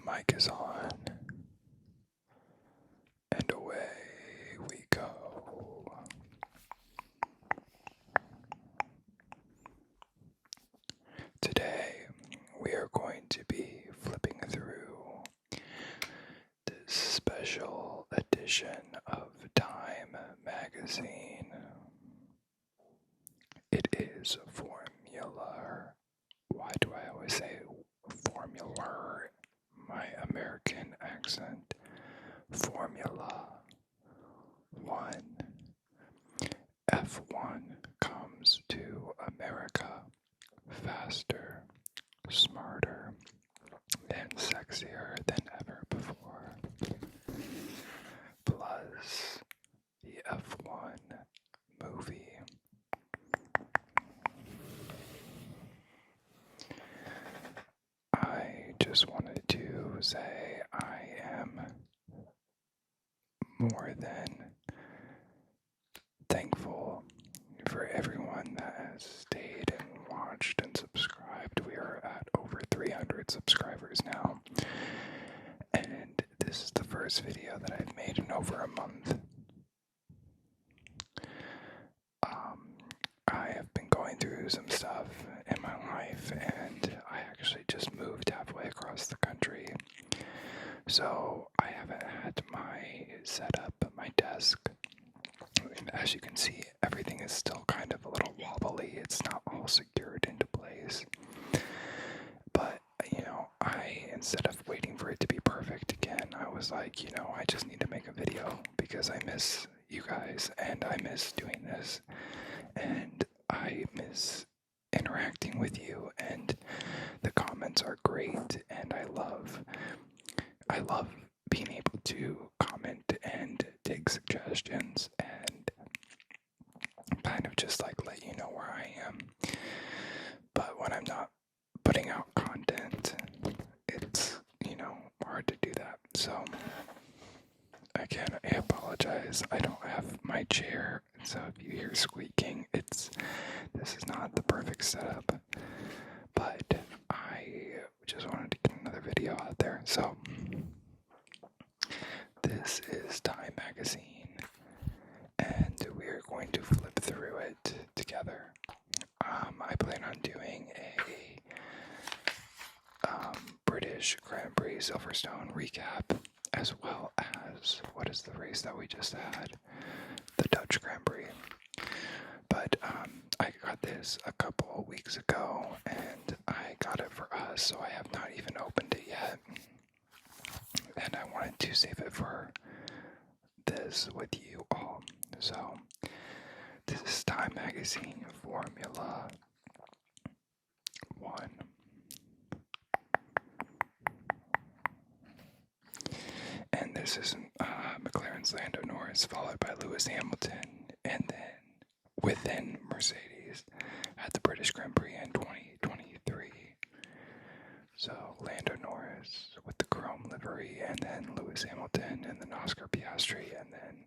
Mic is on, and away we go. Today, we are going to be flipping through this special edition of Time magazine. It is Formula. Why do I always say Formula? My American accent. Formula 1. F1 comes to America faster, smarter, and sexier than ever before. Plus, the F1 movie. I just wanted to say I am more than thankful for everyone that has stayed and watched and subscribed. We are at over 300 subscribers now, and this is the first video that I've made in over a month. I have been going through some stuff in my life, and I actually just moved halfway across the country, so I haven't had my setup, my desk. As you can see, everything is still kind of a little wobbly. It's not all secured into place. But, instead of waiting for it to be perfect again, I was like, I just need to make a video because I miss you guys and I miss doing this and I miss interacting with you, and the comments are great, and I love being able to comment and take suggestions and kind of just like let you know where I am. But when I'm not putting out content, it's, hard to do that. So again, I apologize. I don't have my chair, so if you hear squeaking, this is not the perfect setup. But I just wanted to get another video out there. So this is Time magazine, and we are going to flip through it together. I plan on doing a British Grand Prix Silverstone recap, as well as, what is the race that we just had? The Dutch Grand Prix. But I got this a couple of weeks ago, and I got it for us, so I have not even opened it yet. And I wanted to save it for this with you all. So this is Time magazine Formula 1. And this is McLaren's Lando Norris, followed by Lewis Hamilton, and then within Mercedes at the British Grand Prix in 2023. So Lando Norris with the chrome livery, and then Lewis Hamilton, and then Oscar Piastri, and then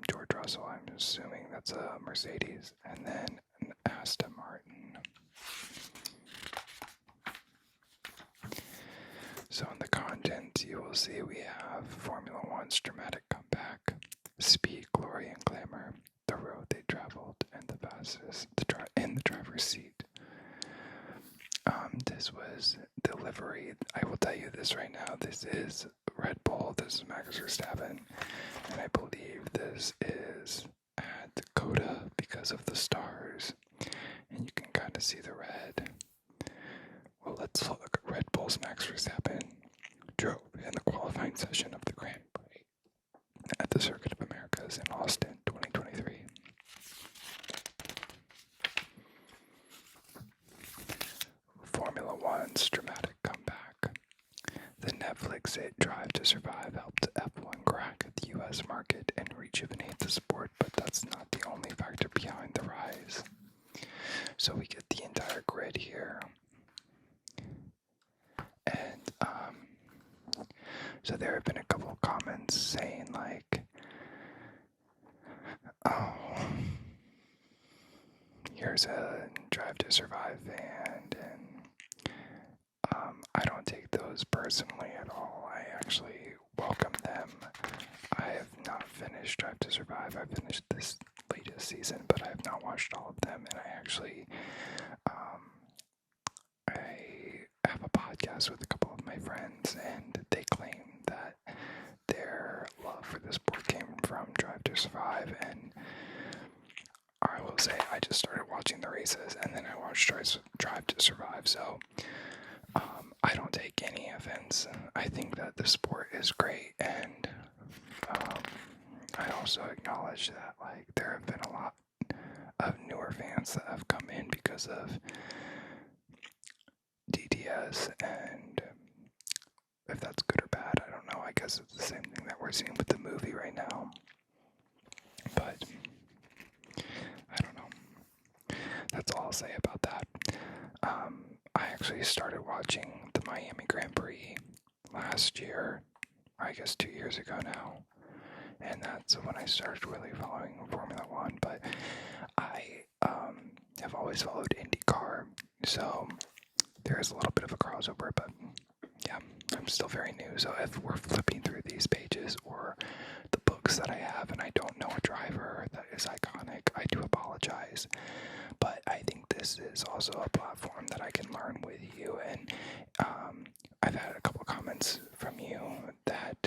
George Russell. I'm assuming that's a Mercedes, and then an Aston Martin. So in the content, you will see we have Formula One's dramatic comeback, speed, glory, and glamour, the road they traveled, and the fastest in the driver's seat. This was the livery. I will tell you this right now. This is Red Bull. This is Max Verstappen, and I believe this is at Dakota because of the stars, and you can kind of see the red. Well, let's look. Red Bull's Max Verstappen drove in the qualifying session of the Grand Prix at the Circuit of Americas in Austin, 2023. Formula One's dramatic comeback. The Netflix hit Drive to Survive helped F1 crack the U.S. market and rejuvenate the sport, but that's not the only factor behind the rise. So we get the entire grid here. And, so there have been a couple of comments saying like, oh, here's a Drive to Survive fan, and I don't take those personally at all. I actually welcome them. I have not finished Drive to Survive. I finished this latest season, but I have not watched all of them. And I actually, I have a podcast with a couple of my friends, and they claim that their love for the sport came from Drive to Survive. And I will say, I just started watching the races, and then I watched Drive to Survive. So I don't take any offense. I think that the sport is great, and I also acknowledge that like there have been a lot of newer fans that have come in because of DTS, and if that's good or bad, I don't know. I guess it's the same thing that we're seeing with the movie right now, but I don't know. That's all I'll say about that. I actually started watching the Miami Grand Prix last year, I guess 2 years ago now, and that's when I started really following Formula One. But I have always followed IndyCar, so there's a little bit of a crossover. But yeah, I'm still very new. So if we're flipping through these pages or the books that I have and I don't know a driver that is iconic, I do apologize. But I think this is also a platform that I can learn with you. And I've had a couple comments from you that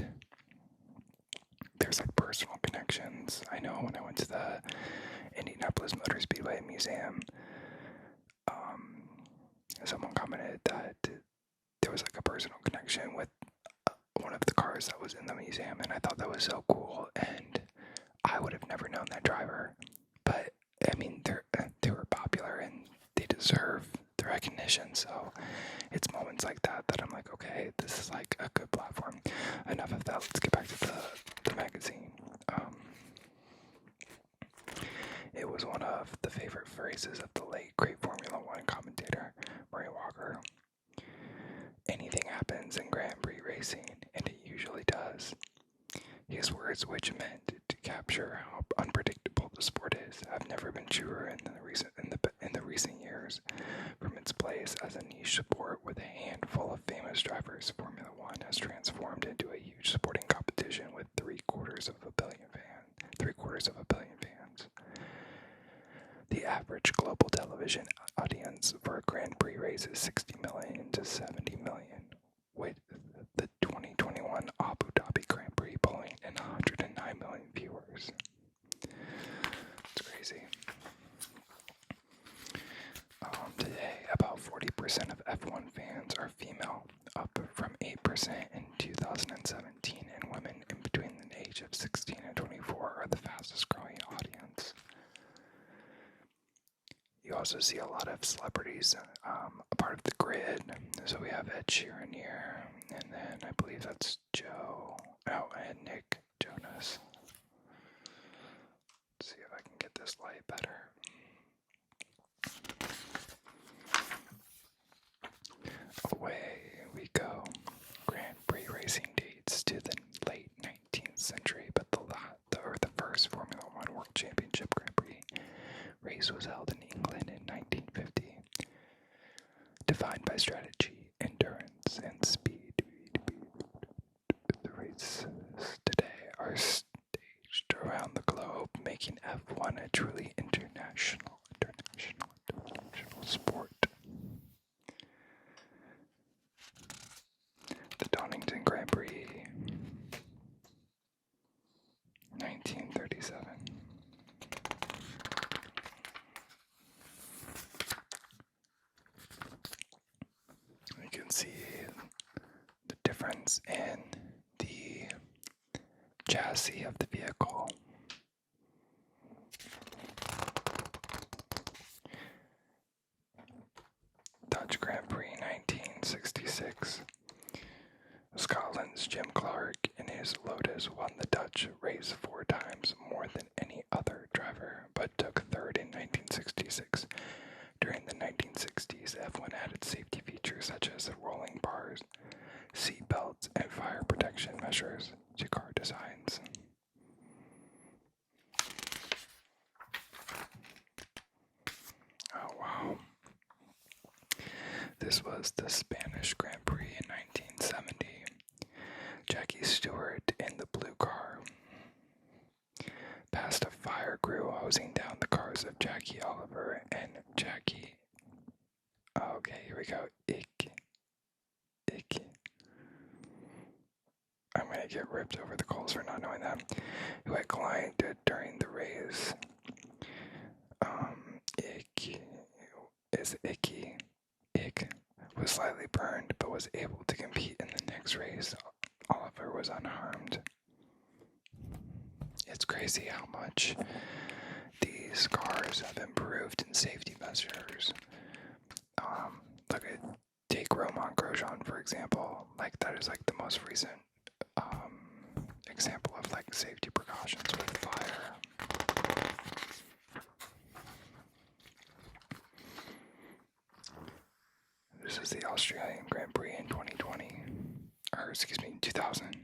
there's like personal connections. I know when I went to the Indianapolis Motor Speedway Museum, someone commented that there was like a personal connection with one of the cars that was in the museum, and I thought that was so cool. And I would have never known that driver, but I mean, they were popular and they deserve the recognition. So it's moments like that that I'm like, okay, this is like a good platform. Enough of that. Let's get back to the magazine. It was one of the favorite phrases of the late great Formula One commentator Murray Walker. Anything happens in Grand Prix racing, and it usually does. His words, which meant to capture how unpredictable the sport is, have never been truer in the recent years. From its place as a niche sport with a handful of famous drivers, Formula One has transformed into a huge sporting competition with three-quarters of a billion fans. The average global television audience for a Grand Prix race is 60 million to 70 million, with the 2021 Abu Dhabi Grand Prix pulling in 109 million viewers. It's crazy. Today, about 40% of F1 fans are female, up from 8% in 2017, and women in between the age of 16 and 24 are the fastest growing audience. You also see a lot of celebrities a part of the grid. So we have Ed Sheeran here, and then I believe that's and Nick Jonas. Let's see if I can get this light better. Away we go. Grand Prix racing dates to the late 19th century, but the first Formula One World Championship Grand Prix race was held in England in 1950. Defined by strategy, endurance, and speed. The races today are staged around the globe, making F1 a truly international sport. The Donington Grand Prix, 1937. You can see the difference in the chassis of the vehicle. Dutch Grand Prix 1966. Scotland's Jim Clark in his Lotus won the Dutch race 4 times, more than any other driver, but took third in 1966. During the 1960s, F1 added safety features such as the rolling bars, seat belts, and fire protection measures to car designs. Oh wow. This was the Spanish Grand Prix. Stewart in the blue car passed a fire crew hosing down the cars of Jackie Oliver and Jackie. Okay, here we go. Ick. I'm gonna get ripped over the coals for not knowing that. Who had collided during the race. Ick is icky. Ick was slightly burned but was able to compete in the next race. Oliver was unharmed. It's crazy how much these cars have improved in safety measures. Take Romain Grosjean, for example. Like, that is like the most recent example of like safety precautions with fire. This is the Australian Grand Prix in 2000.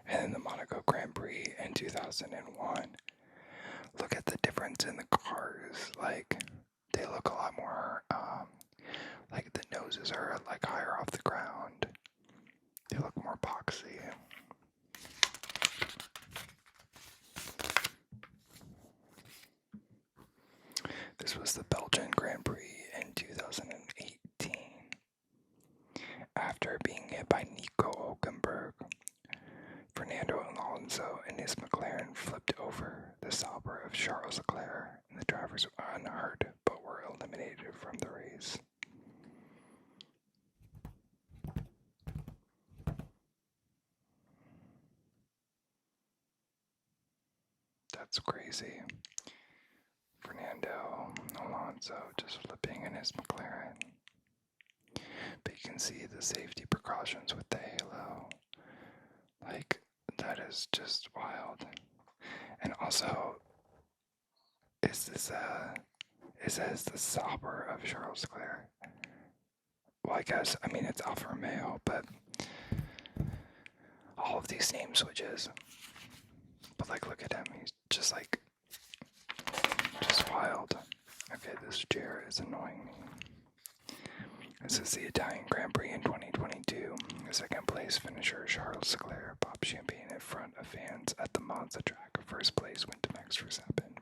And then the Monaco Grand Prix in 2001. Look at the difference in the cars. Like, they look a lot more, like the noses are like higher off the ground. They look more boxy. This was the Belgian Grand Prix in 2018. After being hit by Nico Hülkenberg, Fernando Alonso and his McLaren flipped over the Sauber of Charles Leclerc, and the drivers were unhurt but were eliminated from the race. That's crazy. Fernando Alonso just flipping in his McLaren. But you can see the safety precautions with the halo. Like, that is just wild. And also, it says the Sauber of Charles Leclerc. Well, I mean, it's Alfa Romeo, but all of these name switches. But like, look at him, he's just like, just wild. Okay, this chair is annoying me. This is the Italian Grand Prix in 2022. The second place finisher Charles Leclerc popped champagne in front of fans at the Monza track. First place went to Max Verstappen.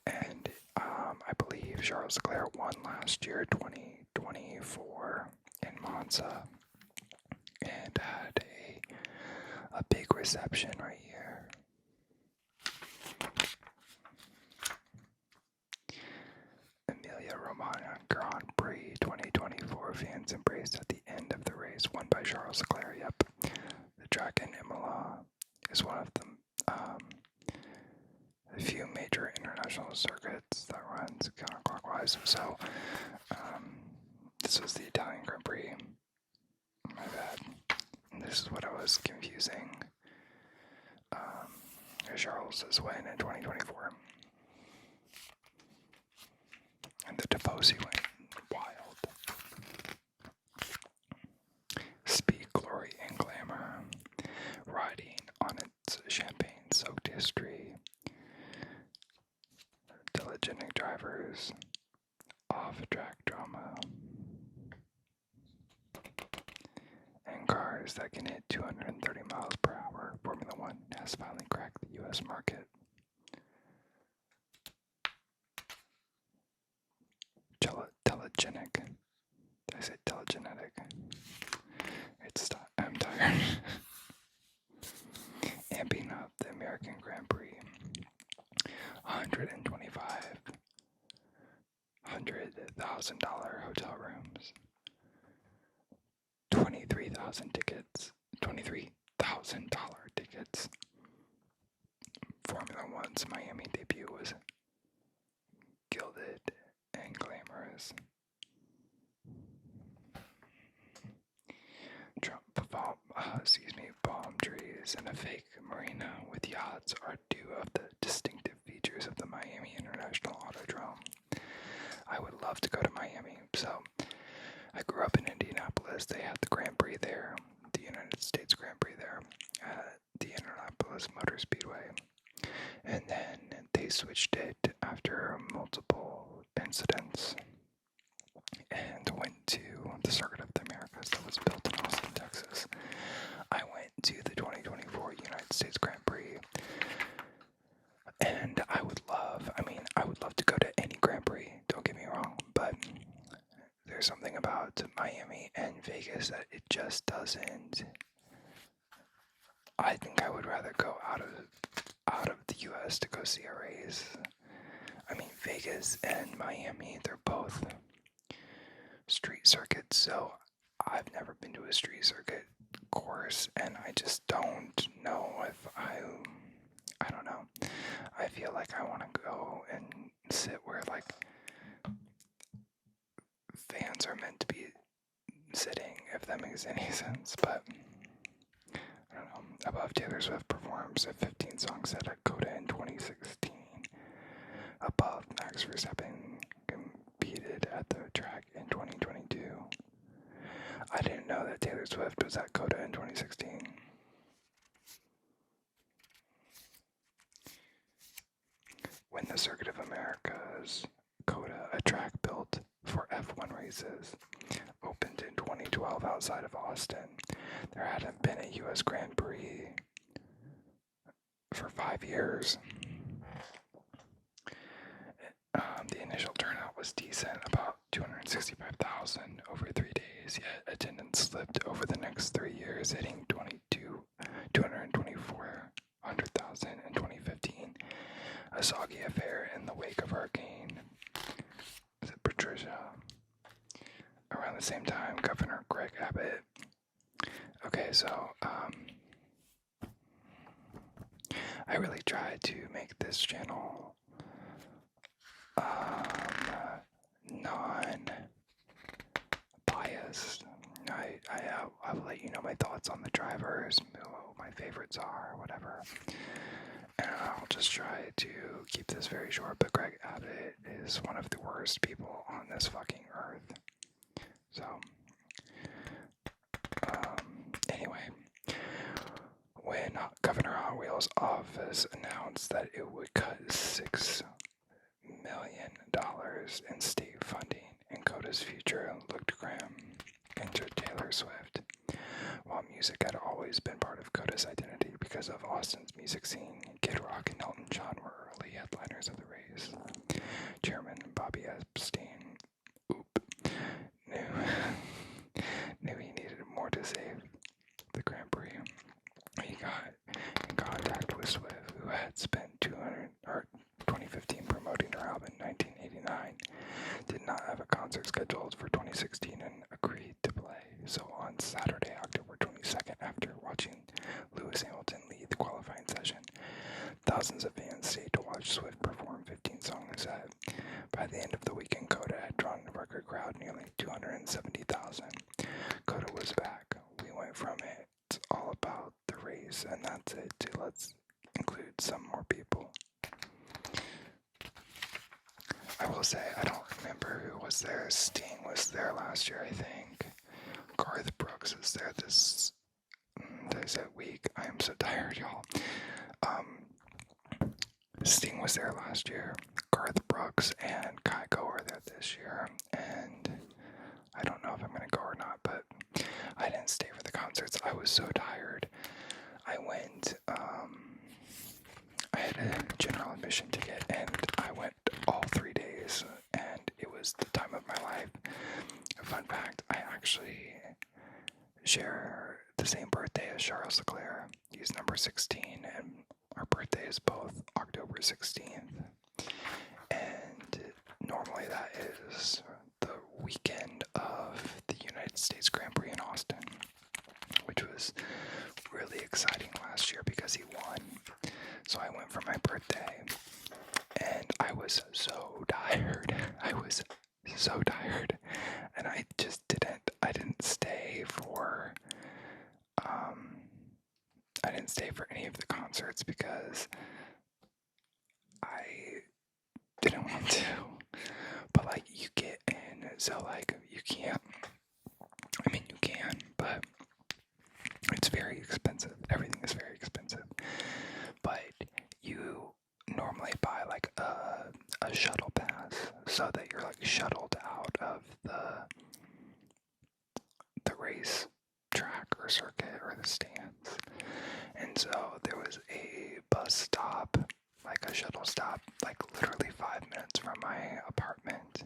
And I believe Charles Leclerc won last year, 2024, in Monza, and had a big reception right here. Emilia-Romagna Grand Prix 2024, fans embraced at the end of the race, won by Charles Leclerc. Yep, the track in Imola is one of the few major international circuits that runs counterclockwise. So, this was the Italian Grand Prix. My bad. And this is what I was confusing. Charles's win in 2024. And the Tifosi went wild. Speed, glory, and glamour. Riding on its champagne-soaked history. Diligent drivers. Off-track drama. And cars that can hit 230 miles per hour. Formula One has finally cracked the U.S. market. Telegenic. Did I say telegenetic? I'm tired. Amping up the American Grand Prix. $100,000 hotel rooms. 23,000 tickets. $23,000 tickets. Formula One's Miami debut was gilded and glamorous. Palm trees and a fake marina with yachts are two of the distinctive features of the Miami International Autodrome. I would love to go to Miami. So, I grew up in Indianapolis. They had the Grand Prix there, the United States Grand Prix there, at the Indianapolis Motor Speedway. And then they switched it after multiple incidents. and went to the Circuit of the Americas that was built in Austin, Texas. I went to the 2024 United States Grand Prix, and I would love to go to any Grand Prix, don't get me wrong, but there's something about Miami and Vegas that it just doesn't. I think I would rather go out of the US to go see a race. I mean, Vegas and Miami, they're both street circuits, so I've never been to a street circuit course, and I just don't know if I don't know. I feel like I want to go and sit where like fans are meant to be sitting, if that makes any sense, but I don't know. Above, Taylor Swift performs a 15-song set at Coda in 2016. Above, Max Verstappen competed at the track in 2022. I didn't know that Taylor Swift was at Coda in 2016. When the Circuit of Americas Coda, a track built for F1 races, opened in 2012 outside of Austin, there hadn't been a U.S. Grand Prix for 5 years. The initial turnout was decent, about 265,000 over 3 days, yet attendance slipped over the next 3 years, hitting 224,000 in 2015, a soggy affair in the wake of Hurricane Patricia. Around the same time, Governor Greg Abbott. Okay, so, I really tried to make this channel non-biased. I'll let you know my thoughts on the drivers, who my favorites are, whatever. And I'll just try to keep this very short, but Greg Abbott is one of the worst people on this fucking earth. So, anyway, when Governor Hot Wheels' office announced that it would cut $6 million in state funding, and Coda's future looked grim, entered Taylor Swift. While music had always been part of Coda's identity because of Austin's music scene, Kid Rock and Elton John were early headliners of the race. Chairman Bobby Epstein knew he needed more to save the Grand Prix. He got in contact with Swift, who had spent 2015 promoting her album in 1989, did not have a concert scheduled for 2016, and agreed to play. So on Saturday, October 22nd, after watching Lewis Hamilton lead the qualifying session, thousands of fans stayed to watch Swift perform 15 songs set. By the end of the weekend, Coda had drawn a record crowd, nearly 270,000. Coda was back. We went from it's all about the race and that's it to let's include some more people. I will say, I don't remember who was there. Sting was there last year, I think. Garth Brooks is there this week. I am so tired, y'all. Sting was there last year. Garth Brooks and Kygo are there this year. And I don't know if I'm going to go or not, but I didn't stay for the concerts. I was so tired. I went, I had a general admission ticket, and I went all 3 days, and it was the time of my life. A fun fact, I actually share the same birthday as Charles Leclerc. He's number 16, and our birthday is both October 16th. And normally that is the weekend of the United States Grand Prix in Austin, which was really exciting last year because he won. So I went for my birthday, and I was so tired. And I didn't stay for any of the concerts because I didn't want to. But like, you get in, so like, you can't, I mean, you can, but it's very expensive. Everything is very expensive. But you normally buy like a shuttle pass so that you're like shuttled out of the roller circuit or the stands. And so there was a bus stop, like a shuttle stop, like literally 5 minutes from my apartment.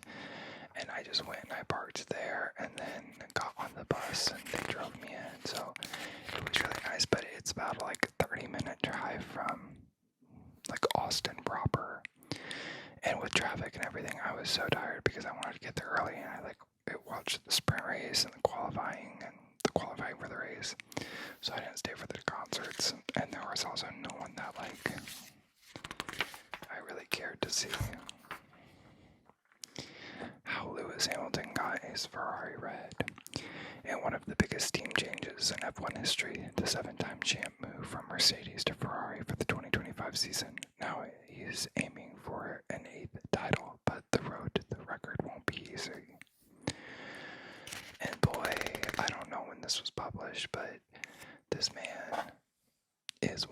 And I just went and I parked there and then got on the bus and they drove me in. So it was really nice, but it's about like a 30-minute drive from like Austin proper. And with traffic and everything, I was so tired because I wanted to get there early, and I watched the sprint race and the qualifying for the race. So I didn't stay for the concerts, and there was also no one that I really cared to see. How Lewis Hamilton got his Ferrari red. And one of the biggest team changes in F1 history, the 7-time champ moved from Mercedes to Ferrari for the 2025 season. Now he's aiming for an 8th title, but the road to the record won't be easy. And boy, I don't know when this was published, but this man is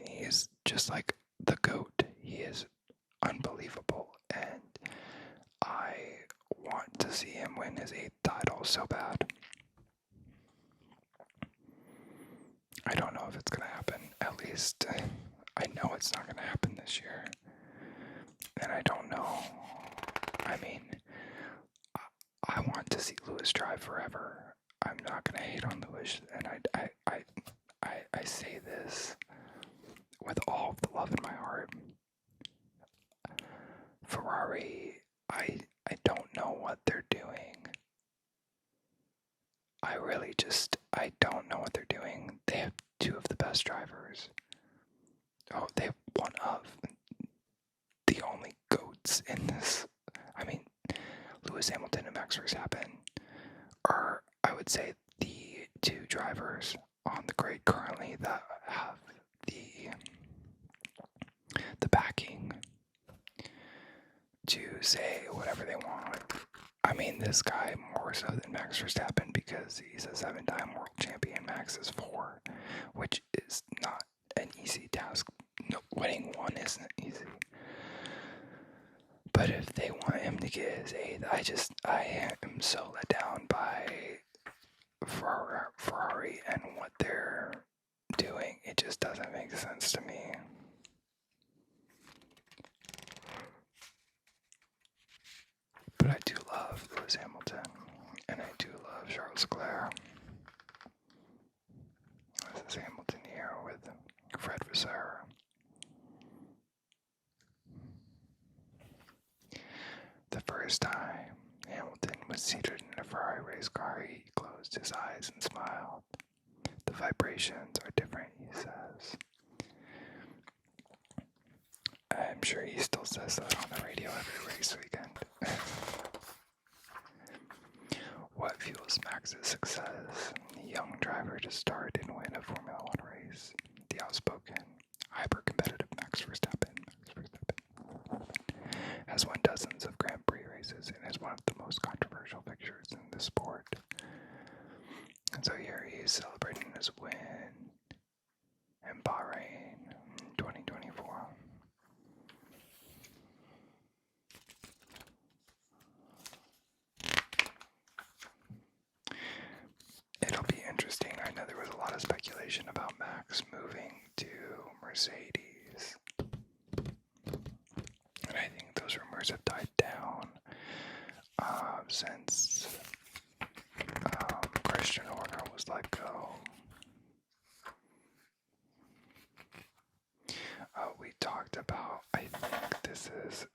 he is just like the GOAT. He is unbelievable, and I want to see him win his 8th title so bad. I don't know if it's going to happen. At least I know it's not going to happen this year. And I don't know. I mean, I want to see Lewis drive forever. I'm not going to hate on Lewis. And I say this with all of the love in my heart. Ferrari, I don't know what they're doing. I don't know what they're doing. They have 2 of the best drivers. Oh, they have one of the only GOATs in this. I mean, Lewis Hamilton and Max Verstappen are, I would say, the 2 drivers on the grid currently that have the backing to say whatever they want. I mean, this guy more so than Max Verstappen because he's a 7-time world champion. Max is 4, which is not an easy task. No, winning 1 isn't easy. But if they want him to get his 8th, I am so let down by Ferrari and what they're doing. It just doesn't make sense to me. But I do love Lewis Hamilton, and I do love Charles Leclerc. This is Hamilton here with Fred Vasseur. The first time Hamilton was seated in a Ferrari race car, he closed his eyes and smiled. The vibrations are different, he says. I'm sure he still says that on the radio every race weekend. What fuels Max's success? The young driver to start and win a Formula One race. The outspoken, hyper-competitive Max Verstappen has won dozens of Grand Prix races and is one of the most controversial figures in the sport. And so here he is celebrating his win in Bahrain in 2024. It'll be interesting. I know there was a lot of speculation about Max moving to Mercedes. And I think those rumors have died down since Christian Horner was let go. We talked about, I think this is,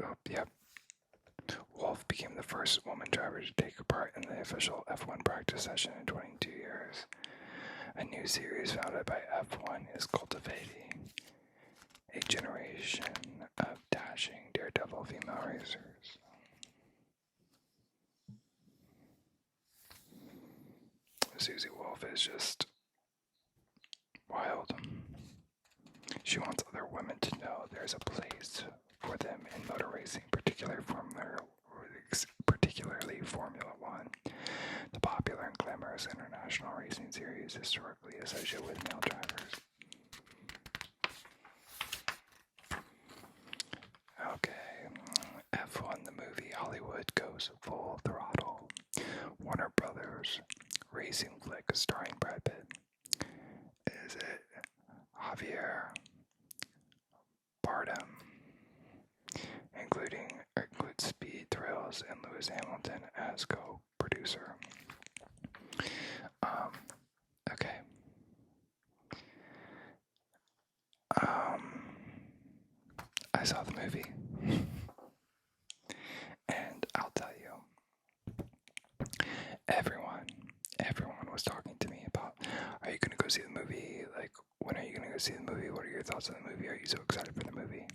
Wolff became the first woman driver to take part in the official F1 practice session in 22 years. A new series founded by F1 is cultivating a generation of dashing, daredevil female racers. Susie Wolff is just wild. She wants other women to know there's a place for them in motor racing, particularly Formula One, the popular and glamorous international racing series historically associated with male drivers. Okay, F1 the movie, Hollywood goes full throttle. Warner Brothers racing flick starring Brad Pitt. Charles and Lewis Hamilton as co-producer. Okay. I saw the movie, and I'll tell you, everyone was talking to me about, are you gonna go see the movie? Like, when are you gonna go see the movie? What are your thoughts on the movie? Are you so excited for the movie?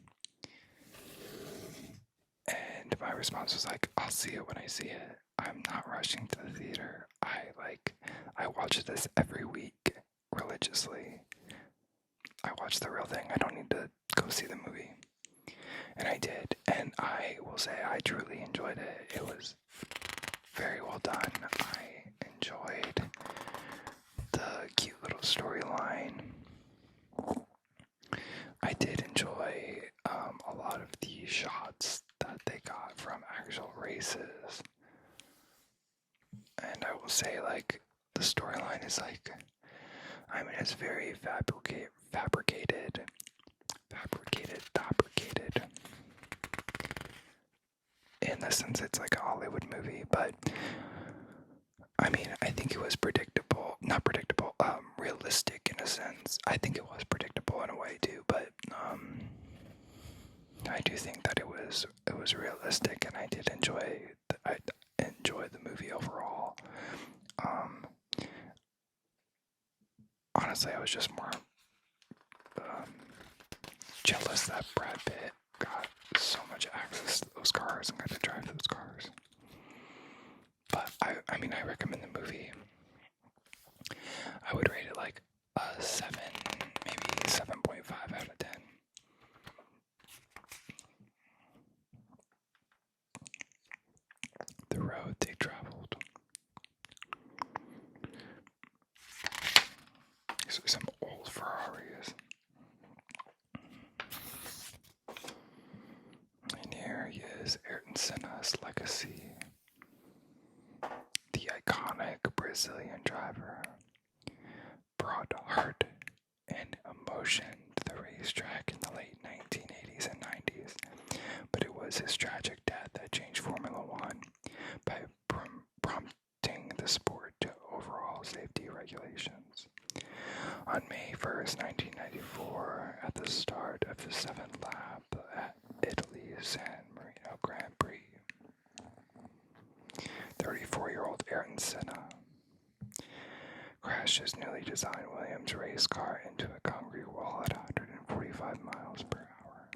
And my response was like, I'll see it when I see it. I'm not rushing to the theater. I watch this every week religiously. I watch the real thing. I don't need to go see the movie. And I did, and I will say I truly enjoyed it. It was very well done. I enjoyed the cute little storyline. I did enjoy a lot of the shots that they got from actual races. And I will say, like, the storyline is like, I mean, it's very fabricated. In the sense it's like a Hollywood movie, but I mean, I think it was realistic in a sense. I think it was predictable in a way too, but I do think that it was realistic, and I did enjoy the movie overall. Honestly, I was just more jealous that Brad Pitt got so much access to those cars and got to drive those cars. But I mean, I recommend the movie. I would rate it like a 7, maybe 7.5 out of 10. The road they traveled. These are some old Ferraris. And here he is, Ayrton Senna's legacy. The iconic Brazilian driver brought heart and emotion to the racetrack in the late 1980s and 90s, but it was his tragic death that changed Formula One by prompting the sport to overhaul safety regulations. On May 1st, 1994, at the start of the 7th lap at Italy's San Marino Grand Prix, 34-year-old Ayrton Senna crashed his newly designed Williams race car into a concrete wall at 145 miles per hour.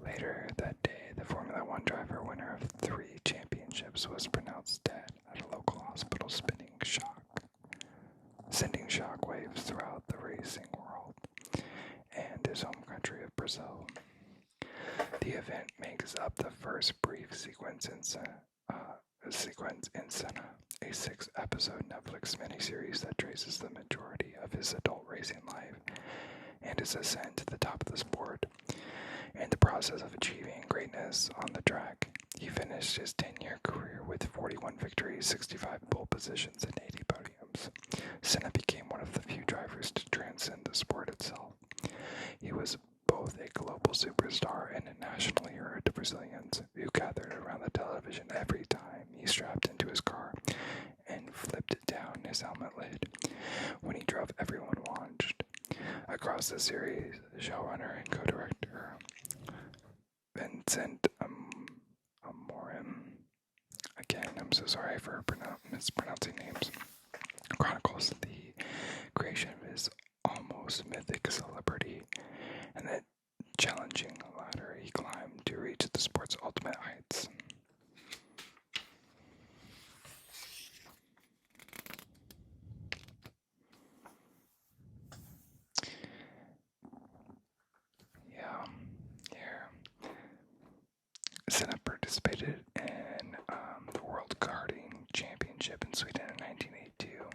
Later that day, the Formula One driver, winner of 3 championships, was pronounced dead at a local hospital, sending shockwaves throughout the racing world and his home country of Brazil. The event makes up the first brief sequence in Senna, a 6-episode Netflix miniseries that traces the majority of his adult racing life and his ascent to the top of the sport and the process of achieving greatness on the track. He finished his 10-year career with 41 victories, 65 pole positions, and 80 podiums. Senna became one of the few drivers to transcend the sport itself. He was both a global superstar and a national hero to Brazilians who gathered around the television every time he strapped into his car and flipped down his helmet lid. When he drove, everyone watched. Across the series, showrunner and co-director Vincent Amorim, again, I'm so sorry for mispronouncing names, chronicles the creation of his almost mythic celebrity and the challenging ladder he climbed to reach the sport's ultimate heights. Yeah, here. Senna participated in the World Karting Championship in Sweden in 1982,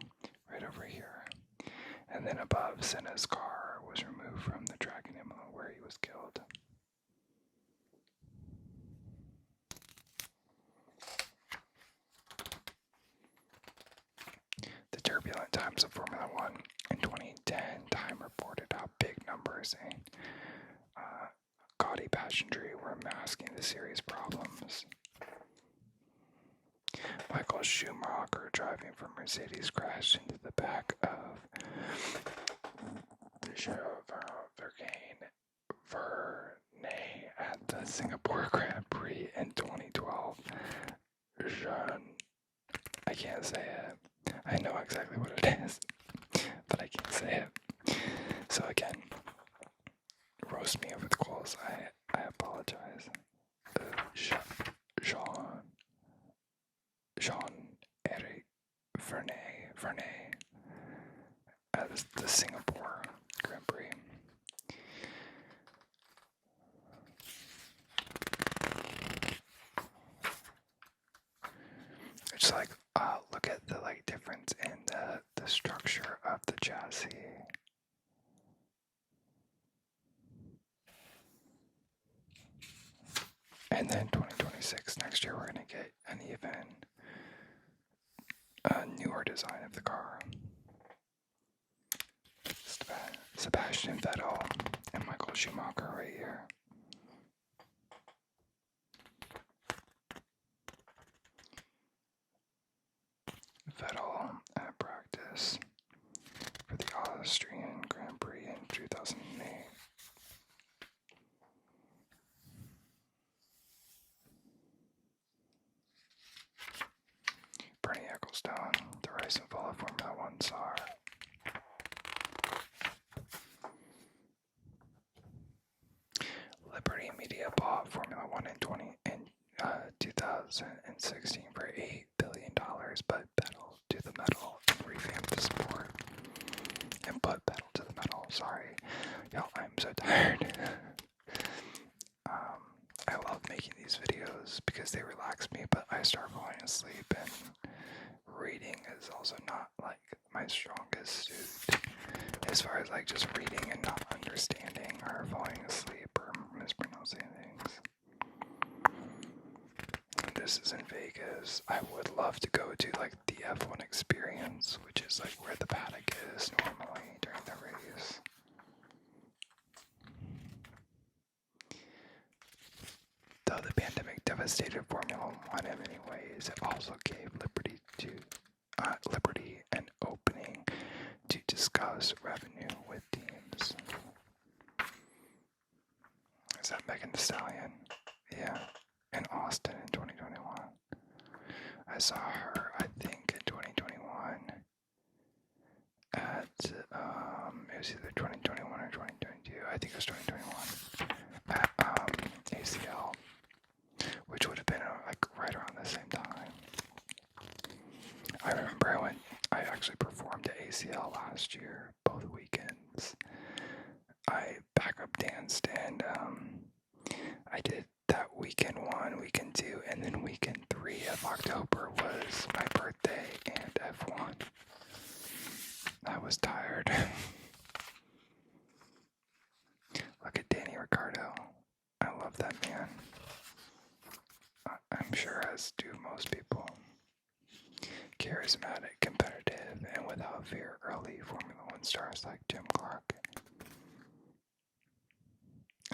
right over here. And then above, Senna's car was removed from the track in Imola where he was killed. The turbulent times of Formula One. In 2010, Time reported how big numbers and gaudy pageantry were masking the series' problems. Michael Schumacher, driving for Mercedes, crashed into the back of Vernay at the Singapore Grand Prix in 2012. I can't say it. I know exactly what it is, but I can't say it. So again, roast me over the coals. I apologize. Jean-Eric Vernay at the Singapore Grand Prix. It's like, look at the difference in the structure of the chassis. And then 2026, next year, we're going to get an even newer design of the car. Sebastian Vettel and Michael Schumacher right here. Vettel at practice for the Austrian Grand Prix in 2008. Bernie Ecclestone, the rise and fall of Formula One czar. Liberty Media bought Formula One in 2016 for $8 billion, but pedal to the metal and revamped the sport. And put pedal to the metal, sorry. Y'all, I'm so tired. I love making these videos because they relax me, but I start falling asleep, and reading is also not my strongest suit. As far as just reading and not understanding or falling asleep or mispronouncing things. This is in Vegas. I would love to go to the F1 experience, which is where the paddock is normally during the race. Though the pandemic devastated Formula One in many ways, it also gave Liberty an opening to discuss revenue with teams. Is that Megan Thee Stallion? Yeah, in Austin in 2021. I saw her, I think, in 2021 at, it was either 2021 or 2022. I think it was 2021 at ACL, which would have been right around the same time. I remember I actually performed at ACL last year, both weekends. I backup danced, and I did that weekend 1, weekend 2, and then weekend 3 of October was my birthday and F1. I was tired. Look at Danny Ricciardo. I love that man. I'm sure as do most people. Charismatic, competitive, and without fear, early Formula One stars like Jim Clark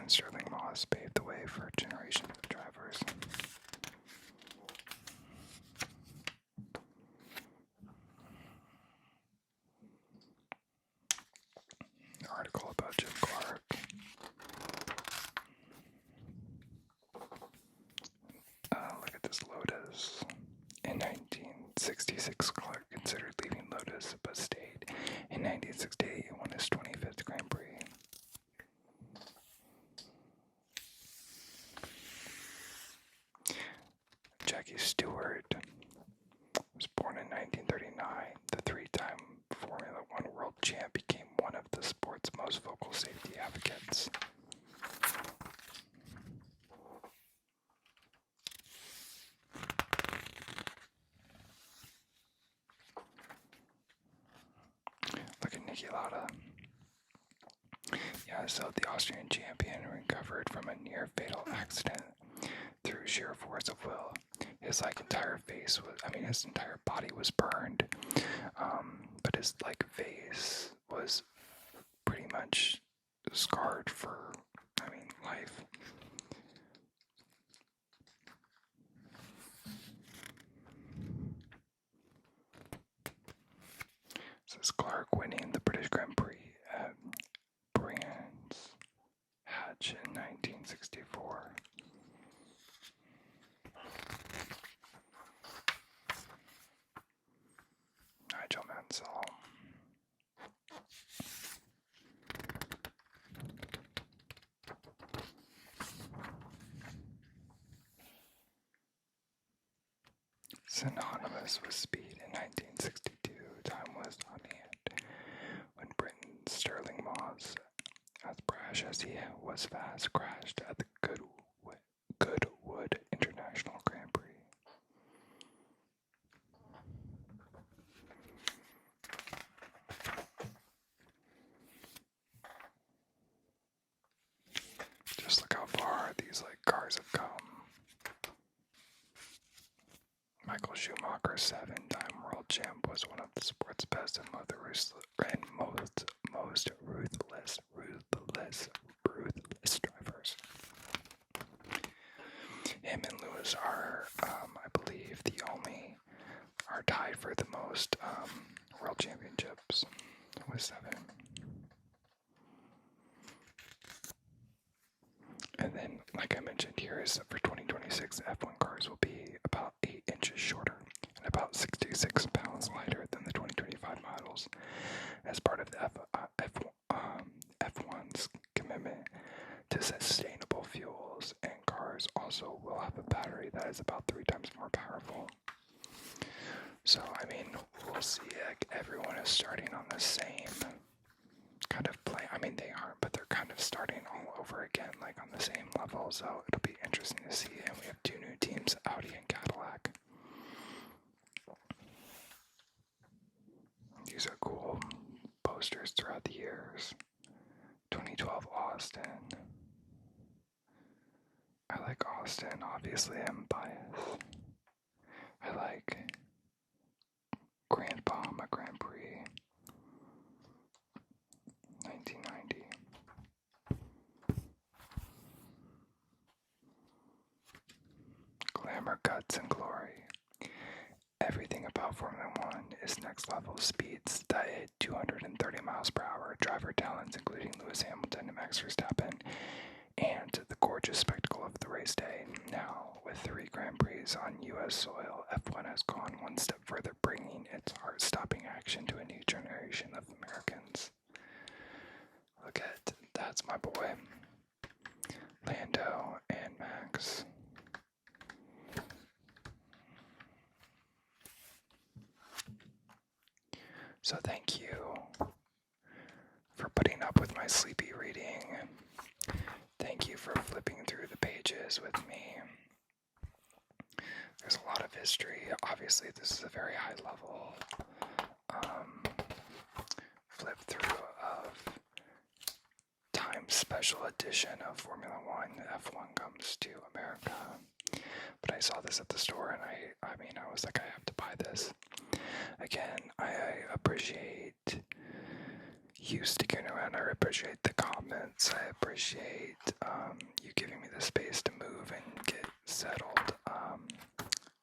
and Sterling Moss paved the way for generations of drivers. An article about Jim Clark. Look at this Lotus. In 1966, Clark considered leaving Lotus, but stayed. In 1968, he won his 25th Grand Prix. Jackie Stewart was born in 1939. The three-time Formula One world champ became one of the sport's most vocal safety advocates. Look at Niki Lauda. Yeah, so the Austrian champion recovered from a near-fatal accident through sheer force of will. His entire his entire body was burned, but his face was pretty much scarred for, life. Clark winning the British Grand Prix at Brands Hatch in 1964. Nigel Mansell. Synonymous with speed in 1962, time was on hand when Britain's Sterling Moss, as brash as he was fast, crashed at the Goodwood International Grand Prix. Just look how far these cars have come. Michael Schumacher, 7-time world champ, was one of the sport's best and most ruthless drivers. Him and Lewis are, I believe, are tied for the most world championships with 7. And then, like I mentioned here, is that for 2026, F1 cars will be about 8 inches shorter and about 66 pounds lighter than the 2025 models, as part of the F1's commitment to sustainable fuels, and cars also will have a battery that is about 3 times more powerful. So, I mean, we'll see. Everyone is starting on the same kind of play. I mean, they aren't, but they're kind of starting all over again, on the same level. So it'll be interesting to see. And we have 2 new teams, Audi and Cadillac. These are cool posters throughout the years. 2012 Austin. I like Austin. Obviously, I'm biased. I like Grand Bahama Grand Prix. 1990. Glamour, guts, and glory. Everything about Formula One is next level. Speeds that hit 230 miles per hour, driver talents including Lewis Hamilton and Max Verstappen, and the gorgeous spectacle of the race day. Now, with 3 Grand Prix on U.S. soil, F1 has gone one step further, bringing its heart-stopping action to a new generation of Americans. Look at, that's my boy, Lando and Max. So thank you for putting up with my sleepy reading. Thank you for flipping through the pages with me. There's a lot of history. Obviously, this is a very high level flip through of Time's special edition of Formula One. F1 comes to America. But I saw this at the store and I was like, I have to buy this. Again, I appreciate you sticking around. I appreciate the comments. I appreciate you giving me the space to move and get settled.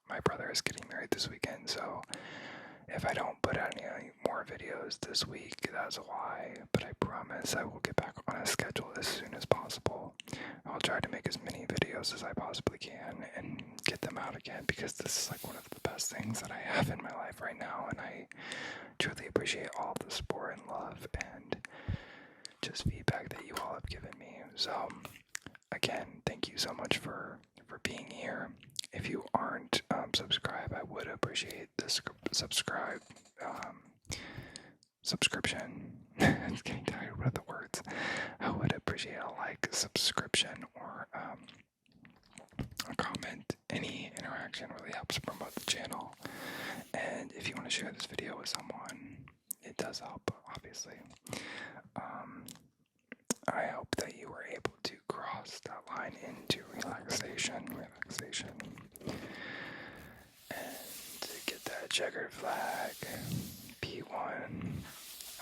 My brother is getting married this weekend, so if I don't put out any more videos this week, that's why. But I promise I will get back on a schedule as soon as possible. I'll try to make as many videos as I possibly can and get them out again, because this is one of the best things that I have in my life right now, and I truly appreciate all the support and love and just feedback that you all have given me. So again, thank you so much for being here. If you aren't subscribed, I would appreciate this subscription. I'm getting tired with the words. I would appreciate a subscription, or a comment. Any interaction really helps promote the channel. And if you want to share this video with someone, it does help, obviously. I hope that you were able to cross that line into relaxation, and get that checkered flag. P1.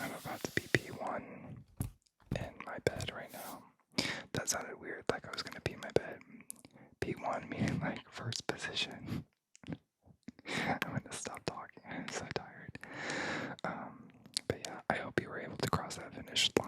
I'm about to be P1 in my bed right now. That sounded weird, like I was gonna pee in my bed. P1 meaning first position. I'm gonna stop talking. I'm so tired. But yeah, finished line.